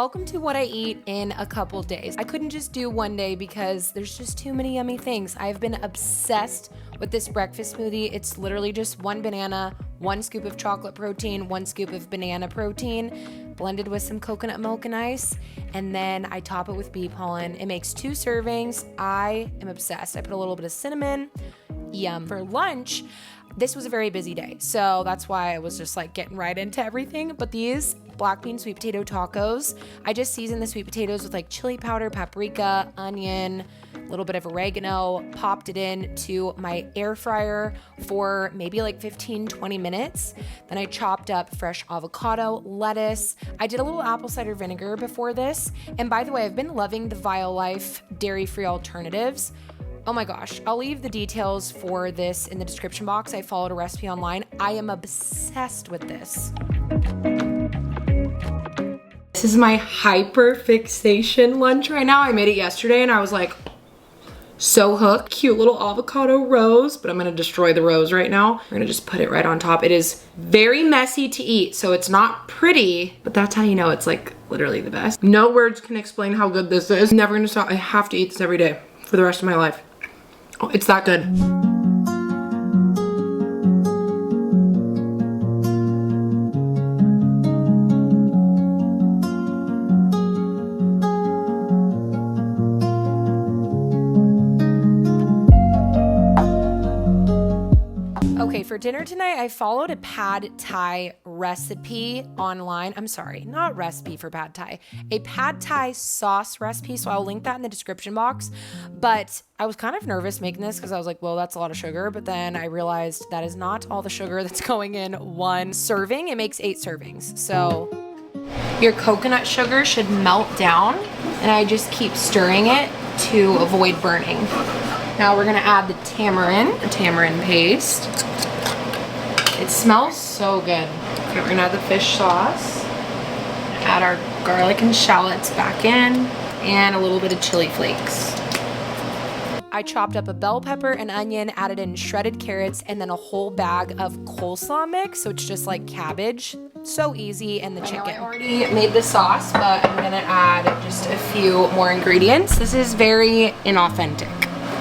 welcome to what I eat in a couple days. I couldn't just do one day because there's just too many yummy things. I've been obsessed with this breakfast smoothie. It's literally just 1 banana, 1 scoop of chocolate protein, 1 scoop of banana protein, blended with some coconut milk and ice, and then I top it with bee pollen. It makes 2 servings. I am obsessed. I put a little bit of cinnamon. Yum. For lunch, this was a very busy day, so that's why I was just like getting right into everything. But these black bean sweet potato tacos, I just seasoned the sweet potatoes with like chili powder, paprika, onion, a little bit of oregano, popped it into my air fryer for maybe like 15-20 minutes. Then I chopped up fresh avocado, lettuce. I did a little apple cider vinegar before this. And by the way, I've been loving the Violife dairy-free alternatives. Oh my gosh, I'll leave the details for this in the description box. I followed a recipe online. I am obsessed with this. This is my hyper fixation lunch right now. I made it yesterday and I was like so hooked. Cute little avocado rose, but I'm gonna destroy the rose right now. We're gonna just put it right on top. It is very messy to eat, so it's not pretty, but that's how you know it's like literally the best. No words can explain how good this is. Never gonna stop. I have to eat this every day for the rest of my life. Oh, it's that good. Okay, for dinner tonight, I followed a pad thai recipe online. I'm sorry, not recipe for pad thai, a pad thai sauce recipe. So I'll link that in the description box. But I was kind of nervous making this because I was like, well, that's a lot of sugar. But then I realized that is not all the sugar that's going in 1 serving. It makes 8 servings. So your coconut sugar should melt down, and I just keep stirring it to avoid burning. Now we're gonna add the tamarind paste. It smells so good. Okay, we're gonna add the fish sauce. Add our garlic and shallots back in, and a little bit of chili flakes. I chopped up a bell pepper, an onion, added in shredded carrots, and then a whole bag of coleslaw mix, so it's just like cabbage. So easy, and the chicken. I already made the sauce, but I'm gonna add just a few more ingredients. This is very inauthentic.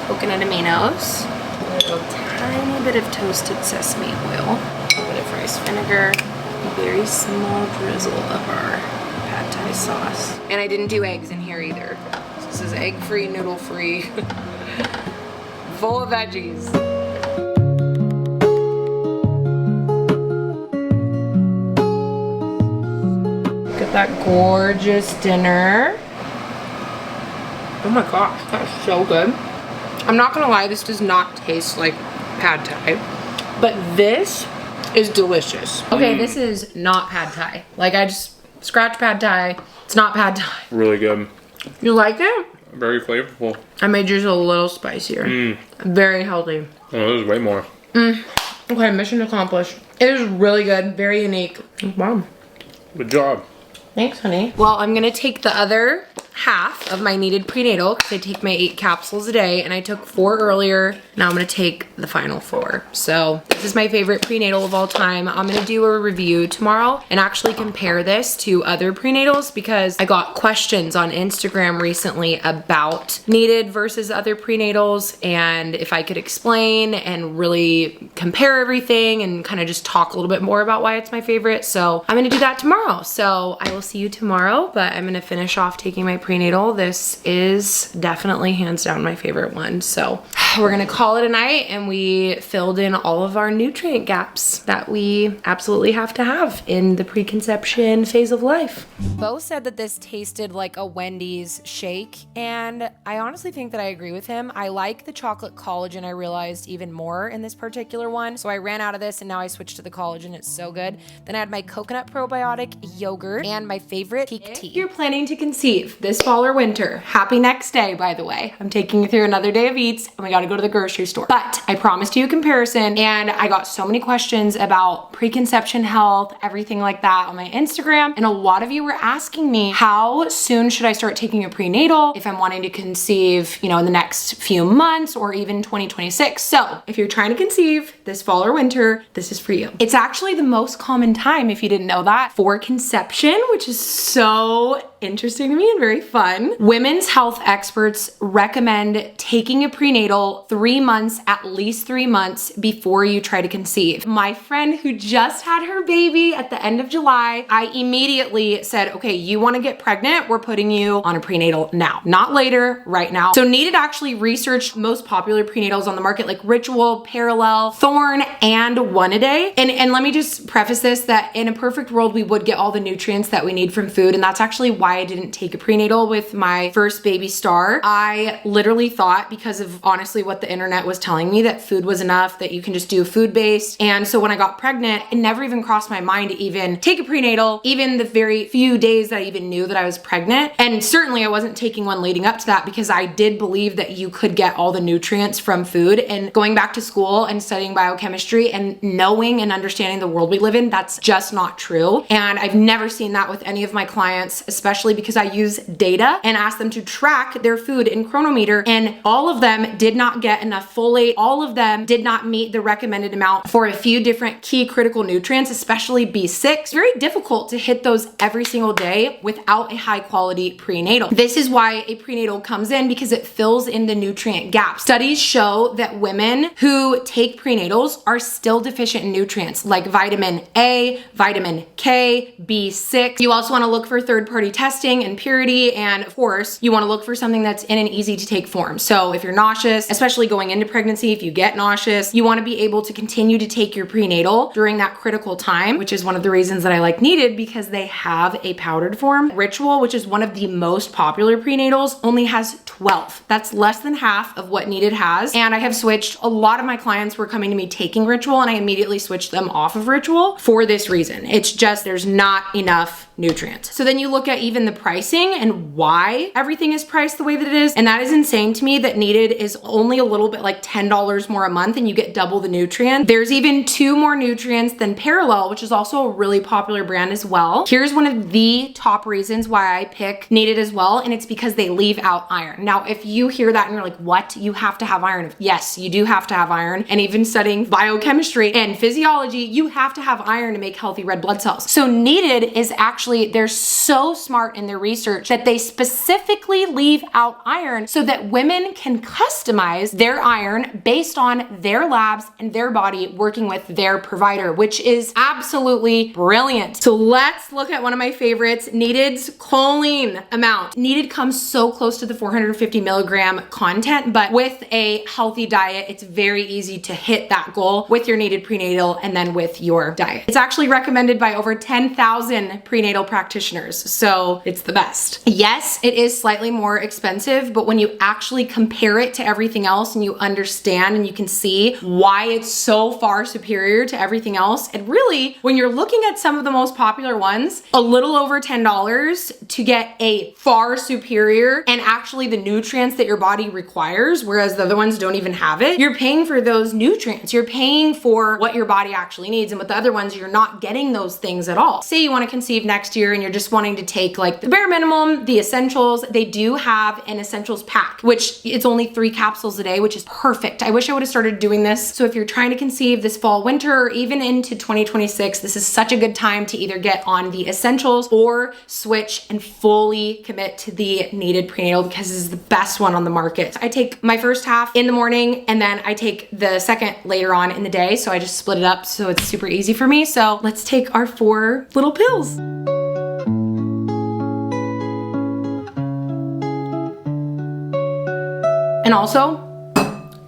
Coconut aminos, a little tiny bit of toasted sesame oil, a bit of rice vinegar, a very small drizzle of our pad thai sauce. And I didn't do eggs in here either. This is egg-free, noodle-free, full of veggies. Look at that gorgeous dinner. Oh my gosh, that's so good. I'm not gonna lie, this does not taste like pad thai, but this is delicious. Okay, this is not pad thai. Like, I just scratch pad thai. It's not pad thai. Really good. You like it? Very flavorful. I made yours a little spicier. Very healthy. Oh, this is way more. Okay, mission accomplished. It is really good, very unique. Wow. Good job. Thanks, honey. Well, I'm gonna take the other half of my needed prenatal because I take my 8 capsules a day, and I took 4 earlier. Now I'm gonna take the final 4. So this is my favorite prenatal of all time. I'm gonna do a review tomorrow and actually compare this to other prenatals because I got questions on Instagram recently about needed versus other prenatals, and if I could explain and really compare everything and kind of just talk a little bit more about why it's my favorite. So I'm gonna do that tomorrow. So I will see you tomorrow, but I'm gonna finish off taking my prenatal. This is definitely hands down my favorite one. So we're gonna call it a night, and we filled in all of our nutrient gaps that we absolutely have to have in the preconception phase of life. Bo said that this tasted like a Wendy's shake, and I honestly think that I agree with him. I like the chocolate collagen, I realized, even more in this particular one. So I ran out of this and now I switched to the collagen. It's so good. Then I had my coconut probiotic yogurt and my favorite peak tea. If you're planning to conceive this fall or winter, happy next day, by the way. I'm taking you through another day of eats, and we gotta go to the grocery store. But I promised you a comparison, and I got so many questions about preconception health, everything like that on my Instagram. And a lot of you were asking me, how soon should I start taking a prenatal if I'm wanting to conceive, you know, in the next few months or even 2026. So if you're trying to conceive this fall or winter, this is for you. It's actually the most common time, if you didn't know that, for conception, which is so interesting to me and very fun. Women's health experts recommend taking a prenatal 3 months, at least 3 months before you try to conceive. My friend who just had her baby at the end of July, I immediately said, okay, you want to get pregnant? We're putting you on a prenatal now, not later, right now. So Needed actually researched most popular prenatals on the market like Ritual, Parallel, Thorne, and One A Day. And let me just preface this that in a perfect world, we would get all the nutrients that we need from food. And that's actually why I didn't take a prenatal with my first baby Star. I literally thought, because of honestly what the internet was telling me, that food was enough, that you can just do food-based. And so when I got pregnant, it never even crossed my mind to even take a prenatal, even the very few days that I even knew that I was pregnant. And certainly I wasn't taking one leading up to that because I did believe that you could get all the nutrients from food. And going back to school and studying biochemistry and knowing and understanding the world we live in, that's just not true. And I've never seen that with any of my clients, especially because I use data and ask them to track their food in Chronometer, and all of them did not get enough folate. All of them did not meet the recommended amount for a few different key critical nutrients, especially B6. It's very difficult to hit those every single day without a high quality prenatal. This is why a prenatal comes in, because it fills in the nutrient gap. Studies show that women who take prenatals are still deficient in nutrients like vitamin A, vitamin K, B6. You also want to look for third-party testing and purity, and of course, you want to look for something that's in an easy to take form. So if you're nauseous, especially going into pregnancy, if you get nauseous, you want to be able to continue to take your prenatal during that critical time, which is one of the reasons that I like Needed, because they have a powdered form. Ritual, which is one of the most popular prenatals, only has 12. That's less than half of what Needed has. And I have switched. A lot of my clients were coming to me taking Ritual, and I immediately switched them off of Ritual for this reason. It's just there's not enough nutrients. So then you look at even the pricing and why everything is priced the way that it is. And that is insane to me, that Needed is only a little bit like $10 more a month and you get double the nutrient. There's even 2 more nutrients than Parallel, which is also a really popular brand as well. Here's one of the top reasons why I pick Needed as well, and it's because they leave out iron. Now, if you hear that and you're like, what? You have to have iron? Yes, you do have to have iron. And even studying biochemistry and physiology, you have to have iron to make healthy red blood cells. So Needed is actually, they're so smart in their research that they specifically leave out iron so that women can customize their iron based on their labs and their body working with their provider, which is absolutely brilliant. So let's look at one of my favorites, Needed's choline amount. Needed comes so close to the 450 milligram content, but with a healthy diet, it's very easy to hit that goal with your Needed prenatal and then with your diet. It's actually recommended by over 10,000 prenatal practitioners, so it's the best. Yes, it is slightly more expensive, but when you actually compare it to everything else and you understand and you can see why it's so far superior to everything else, and really, when you're looking at some of the most popular ones, a little over $10 to get a far superior and actually the nutrients that your body requires, whereas the other ones don't even have it. You're paying for those nutrients. You're paying for what your body actually needs, and with the other ones, you're not getting those things at all. Say you want to conceive next year and you're just wanting to take like the bare minimum, the essentials, they do have an essentials pack, which it's only 3 capsules a day, which is perfect. I wish I would have started doing this. So if you're trying to conceive this fall, winter, or even into 2026, this is such a good time to either get on the essentials or switch and fully commit to the Needed prenatal, because this is the best one on the market. I take my first half in the morning and then I take the second later on in the day. So I just split it up so it's super easy for me. So let's take our 4 little pills. And also,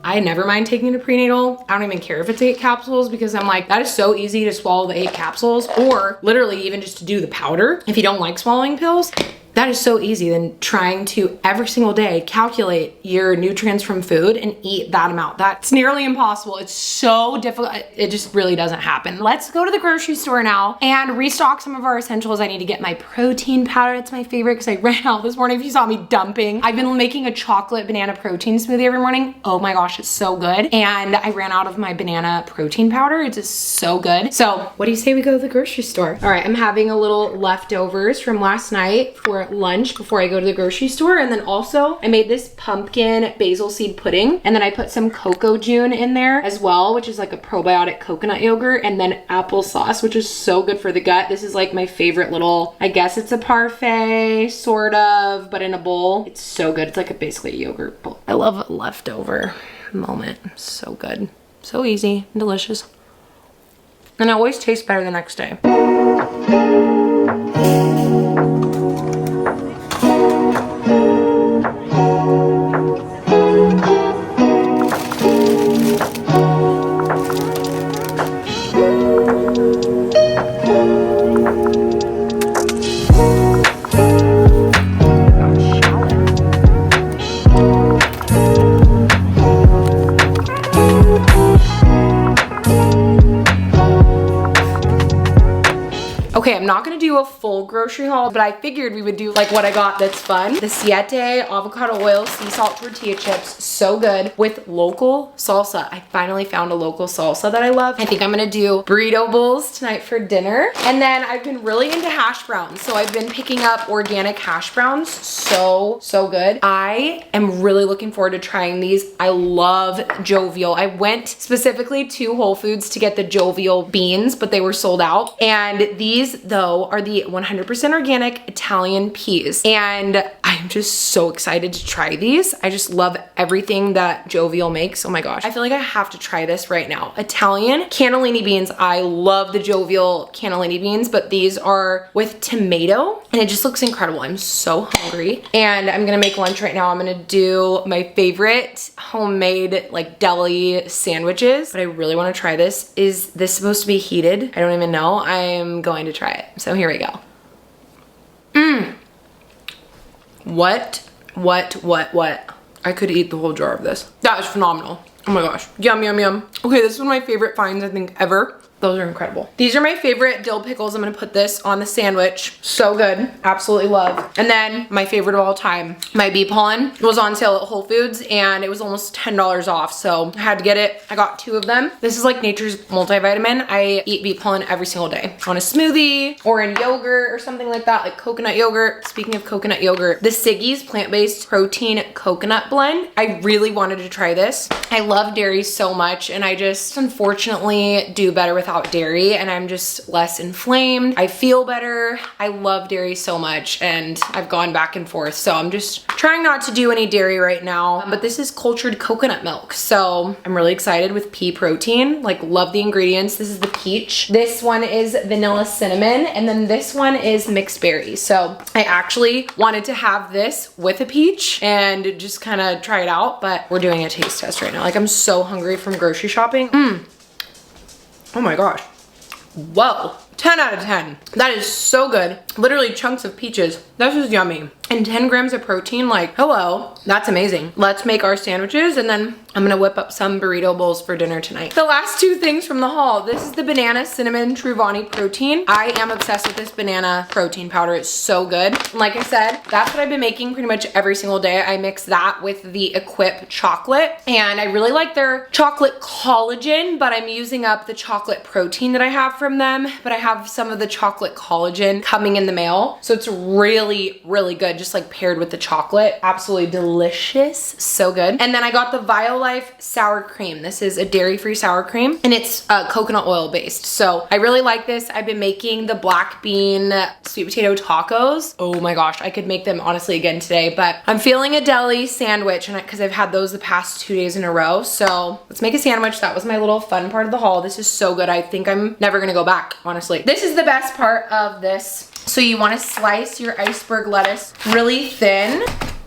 I never mind taking a prenatal. I don't even care if it's 8 capsules, because I'm like, that is so easy to swallow the 8 capsules, or literally even just to do the powder. If you don't like swallowing pills, that is so easy than trying to every single day calculate your nutrients from food and eat that amount. That's nearly impossible. It's so difficult. It just really doesn't happen. Let's go to the grocery store now and restock some of our essentials. I need to get my protein powder. It's my favorite because I ran out this morning. If you saw me dumping, I've been making a chocolate banana protein smoothie every morning. Oh my gosh, it's so good. And I ran out of my banana protein powder. It's just so good. So what do you say we go to the grocery store? All right, I'm having a little leftovers from last night for for lunch before I go to the grocery store. And then also I made this pumpkin basil seed pudding. And then I put some cocoa june in there as well, which is like a probiotic coconut yogurt. And then applesauce, which is so good for the gut. This is like my favorite little, I guess it's a parfait, sort of, but in a bowl. It's so good. It's like basically a yogurt bowl. I love a leftover moment. So good. So easy and delicious. And it always tastes better the next day. Okay, I'm not gonna do a full grocery haul, but I figured we would do like what I got that's fun. The Siete avocado oil sea salt tortilla chips, so good, with local salsa. I finally found a local salsa that I love. I think I'm gonna do burrito bowls tonight for dinner. And then I've been really into hash browns. So I've been picking up organic hash browns. So good. I am really looking forward to trying these. I love Jovial. I went specifically to Whole Foods to get the Jovial beans, but they were sold out. And these though are the 100% organic Italian peas, and I'm just so excited to try these. I just love everything that Jovial makes. Oh my gosh, I feel like I have to try this right now. Italian cannellini beans. I love the Jovial cannellini beans, but these are with tomato and it just looks incredible. I'm so hungry and I'm gonna make lunch right now. I'm gonna do my favorite homemade like deli sandwiches, but I really want to try this. Is this supposed to be heated? I don't even know. I am going to try it. So here we go. What? I could eat the whole jar of this. That is phenomenal. Oh my gosh. Yum, yum, yum. Okay, this is one of my favorite finds I think ever. Those are incredible. These are my favorite dill pickles. I'm gonna put this on the sandwich. So good. Absolutely love. And then my favorite of all time, my bee pollen was on sale at Whole Foods and it was almost $10 off. So I had to get it. I got 2 of them. This is like nature's multivitamin. I eat bee pollen every single day on a smoothie or in yogurt or something like that, like coconut yogurt. Speaking of coconut yogurt, the Siggy's plant-based protein coconut blend. I really wanted to try this. I love dairy so much and I just unfortunately do better without dairy and I'm just less inflamed. I feel better. I love dairy so much and I've gone back and forth. So I'm just trying not to do any dairy right now, but this is cultured coconut milk. So I'm really excited with pea protein, like love the ingredients. This is the peach. This one is vanilla cinnamon and then this one is mixed berries. So I actually wanted to have this with a peach and just kind of try it out, but we're doing a taste test right now. Like I'm so hungry from grocery shopping. Oh my gosh. Whoa. 10 out of 10. That is so good. Literally chunks of peaches. That's just yummy. And 10 grams of protein, like, hello. That's amazing. Let's make our sandwiches and then I'm gonna whip up some burrito bowls for dinner tonight. The last 2 things from the haul. This is the banana cinnamon Truvani protein. I am obsessed with this banana protein powder. It's so good. And like I said, that's what I've been making pretty much every single day. I mix that with the Equip chocolate and I really like their chocolate collagen, but I'm using up the chocolate protein that I have from them, but I have some of the chocolate collagen coming in the mail. So it's really, really good. Just like paired with the chocolate. Absolutely delicious. So good. And then I got the Violife sour cream. This is a dairy-free sour cream and it's coconut oil based. So I really like this. I've been making the black bean sweet potato tacos. Oh my gosh, I could make them honestly again today, but I'm feeling a deli sandwich and because I've had those the past 2 days in a row. So let's make a sandwich. That was my little fun part of the haul. This is so good. I think I'm never gonna go back, honestly. This is the best part of this. So you want to slice your iceberg lettuce really thin,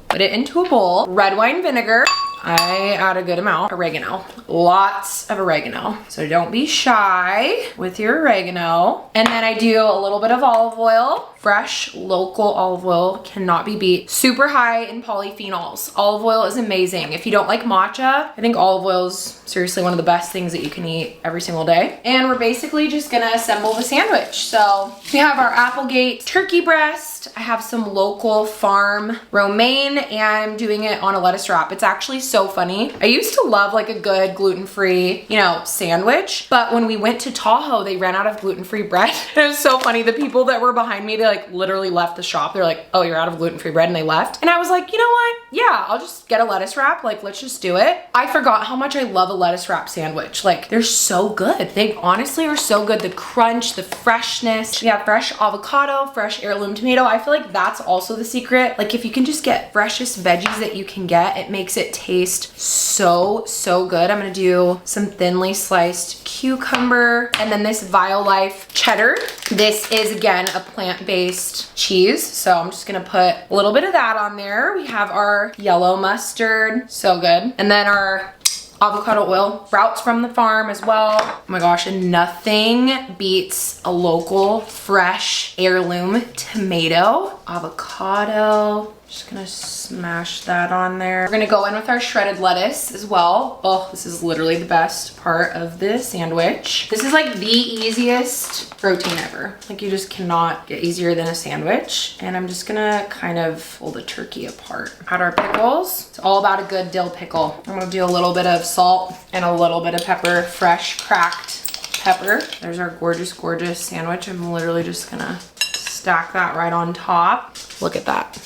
put it into a bowl, red wine vinegar. I add a good amount. Oregano. Lots of oregano. So don't be shy with your oregano. And then I do a little bit of olive oil. Fresh, local olive oil cannot be beat. Super high in polyphenols. Olive oil is amazing. If you don't like matcha, I think olive oil is seriously one of the best things that you can eat every single day. And we're basically just gonna assemble the sandwich. So we have our Applegate turkey breast. I have some local farm romaine and I'm doing it on a lettuce wrap. It's actually so funny. I used to love like a good gluten-free, you know, sandwich, but when we went to Tahoe, they ran out of gluten-free bread. It was so funny. The people that were behind me, they like literally left the shop. They're like, oh, you're out of gluten-free bread, and they left. And I was like, you know what? Yeah, I'll just get a lettuce wrap. Like, let's just do it. I forgot how much I love a lettuce wrap sandwich. Like, they're so good. They honestly are so good. The crunch, the freshness. We have fresh avocado, fresh heirloom tomato. I feel like that's also the secret. Like, if you can just get freshest veggies that you can get, it makes it taste so good. I'm gonna do some thinly sliced cucumber, and then this Violife cheddar. This is again a plant-based cheese, so I'm just gonna put a little bit of that on there. We have our yellow mustard, so good, and then our avocado oil, sprouts from the farm as well. Oh my gosh, and nothing beats a local fresh heirloom tomato. Avocado, just gonna smash that on there. We're gonna go in with our shredded lettuce as well. Oh, this is literally the best part of this sandwich. This is like the easiest protein ever. Like, you just cannot get easier than a sandwich. And I'm just gonna kind of pull the turkey apart. Add our pickles. It's all about a good dill pickle. I'm gonna do a little bit of salt and a little bit of pepper, fresh cracked pepper. There's our gorgeous sandwich. I'm literally just gonna stack that right on top. Look at that.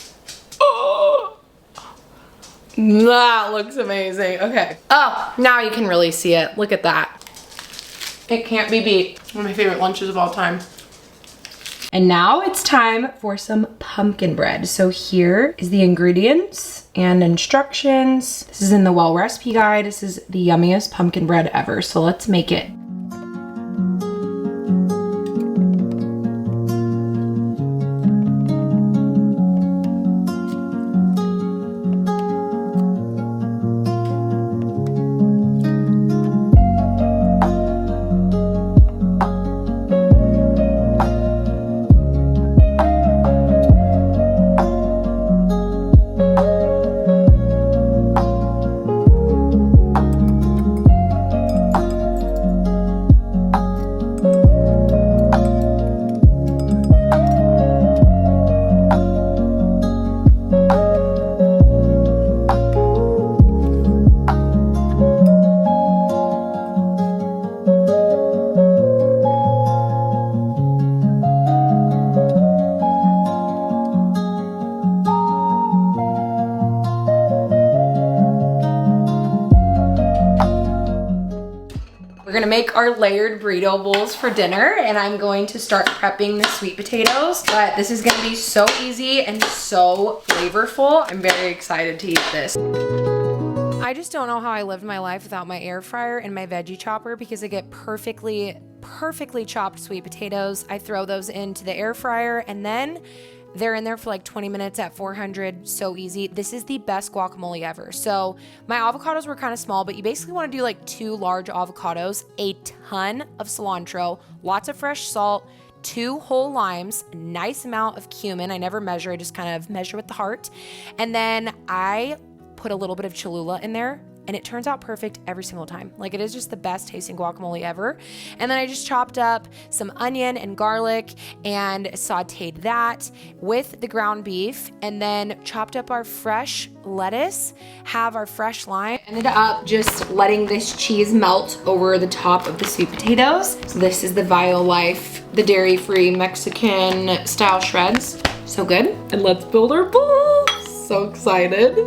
Oh, that looks amazing. Okay. Oh, now you can really see it. Look at that. It can't be beat. One of my favorite lunches of all time. And now it's time for some pumpkin bread. So here is the ingredients and instructions. This is in the Well recipe guide. This is the yummiest pumpkin bread ever. So let's make it. We're gonna make our layered burrito bowls for dinner, and I'm going to start prepping the sweet potatoes. But this is gonna be so easy and so flavorful. I'm very excited to eat this. I just don't know how I lived my life without my air fryer and my veggie chopper, because I get perfectly chopped sweet potatoes. I throw those into the air fryer, and then they're in there for like 20 minutes at 400. So easy. This is the best guacamole ever. So my avocados were kind of small, but you basically want to do like 2 large avocados, a ton of cilantro, lots of fresh salt, 2 whole limes, a nice amount of cumin. I never measure, I just kind of measure with the heart. And then I put a little bit of Cholula in there, and it turns out perfect every single time. Like, it is just the best tasting guacamole ever. And then I just chopped up some onion and garlic and sauteed that with the ground beef, and then chopped up our fresh lettuce, have our fresh lime. Ended up just letting this cheese melt over the top of the sweet potatoes. So this is the Violife, the dairy-free Mexican style shreds. So good. And let's build our bowl. So excited.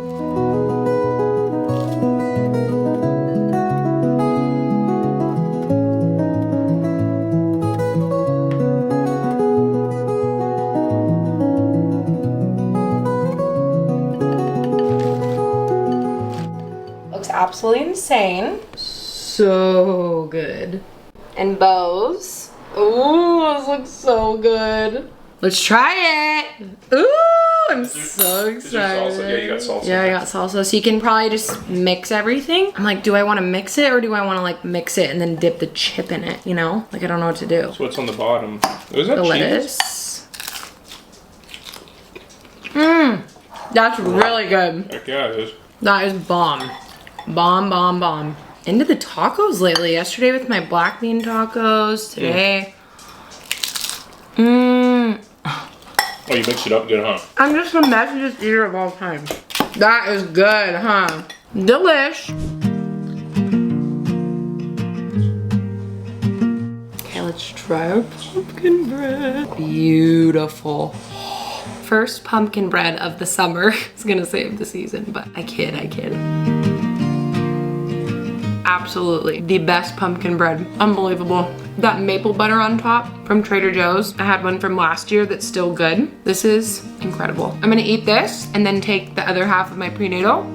Absolutely insane. So good. And bows. Ooh, this looks so good. Let's try it. Ooh, I'm so excited. Yeah, you got salsa. Yeah, I got salsa. So you can probably just mix everything. I'm like, do I want to mix it, or do I want to like mix it and then dip the chip in it? You know, like, I don't know what to do. So what's on the bottom? Is that the cheese? Lettuce. That's really good. Heck yeah, it is. That is bomb. Bomb. Into the tacos lately. Yesterday with my black bean tacos. Today. Oh, you mixed it up good, huh? I'm just the messiest eater of all time. That is good, huh? Delish. Okay, let's try our pumpkin bread. Beautiful. First pumpkin bread of the summer. I was gonna save the season, but I kid. Absolutely the best pumpkin bread. Unbelievable. That maple butter on top from Trader Joe's. I had one from last year that's still good. This is incredible. I'm gonna eat this and then take the other half of my prenatal.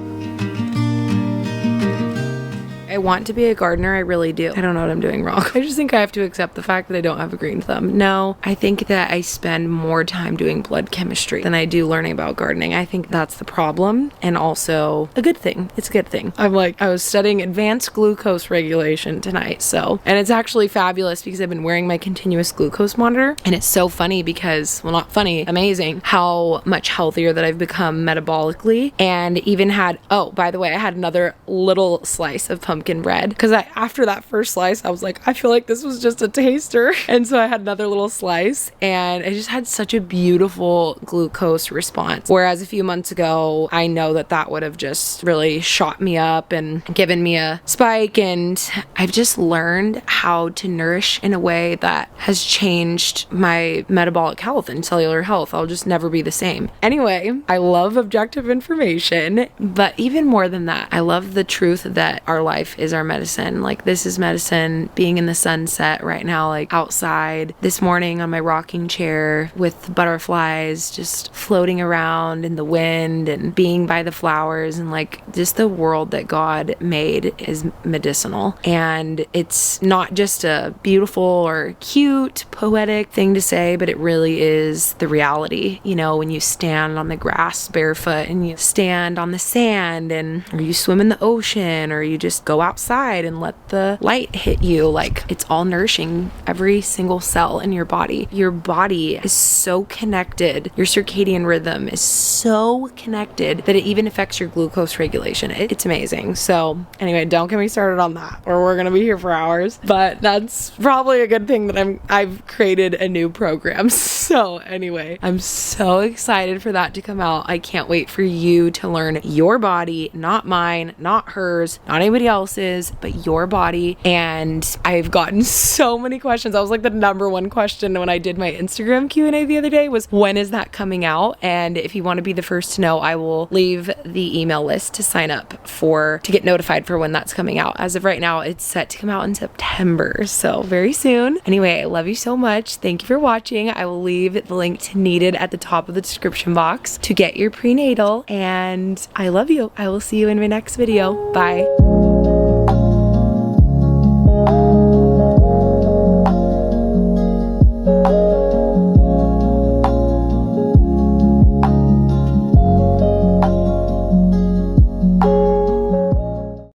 I want to be a gardener, I really do. I don't know what I'm doing wrong. I just think I have to accept the fact that I don't have a green thumb. No, I think that I spend more time doing blood chemistry than I do learning about gardening. I think that's the problem, and also a good thing. It's a good thing. I was studying advanced glucose regulation tonight, and it's actually fabulous because I've been wearing my continuous glucose monitor, and it's so funny because, well, not funny, amazing, how much healthier that I've become metabolically, and even had, oh, by the way, I had another little slice of pumpkin bread because after that first slice I was like, I feel like this was just a taster, and so I had another little slice and I just had such a beautiful glucose response, whereas a few months ago I know that would have just really shot me up and given me a spike, and I've just learned how to nourish in a way that has changed my metabolic health and cellular health. I'll just never be the same. Anyway, I love objective information, but even more than that, I love the truth that our life is our medicine. Like, this is medicine. Being in the sunset right now, like outside this morning on my rocking chair with butterflies just floating around in the wind and being by the flowers, and like just the world that God made is medicinal. And it's not just a beautiful or cute poetic thing to say, but it really is the reality. You know, when you stand on the grass barefoot and you stand on the sand, and or you swim in the ocean, or you just go outside and let the light hit you, like, it's all nourishing every single cell in your body. Your body is so connected. Your circadian rhythm is so connected that it even affects your glucose regulation. It's amazing. So anyway, don't get me started on that or we're gonna be here for hours, but that's probably a good thing that I've created a new program. So anyway, I'm so excited for that to come out. I can't wait for you to learn your body, not mine, not hers, not anybody else's, but your body. And I've gotten so many questions. I was like, the number one question when I did my Instagram Q&A the other day was, when is that coming out? And if you want to be the first to know, I will leave the email list to sign up to get notified for when that's coming out. As of right now, it's set to come out in September, so very soon. Anyway, I love you so much. Thank you for watching. I will leave the link to Needed at the top of the description box to get your prenatal, and I love you. I will see you in my next video. Bye.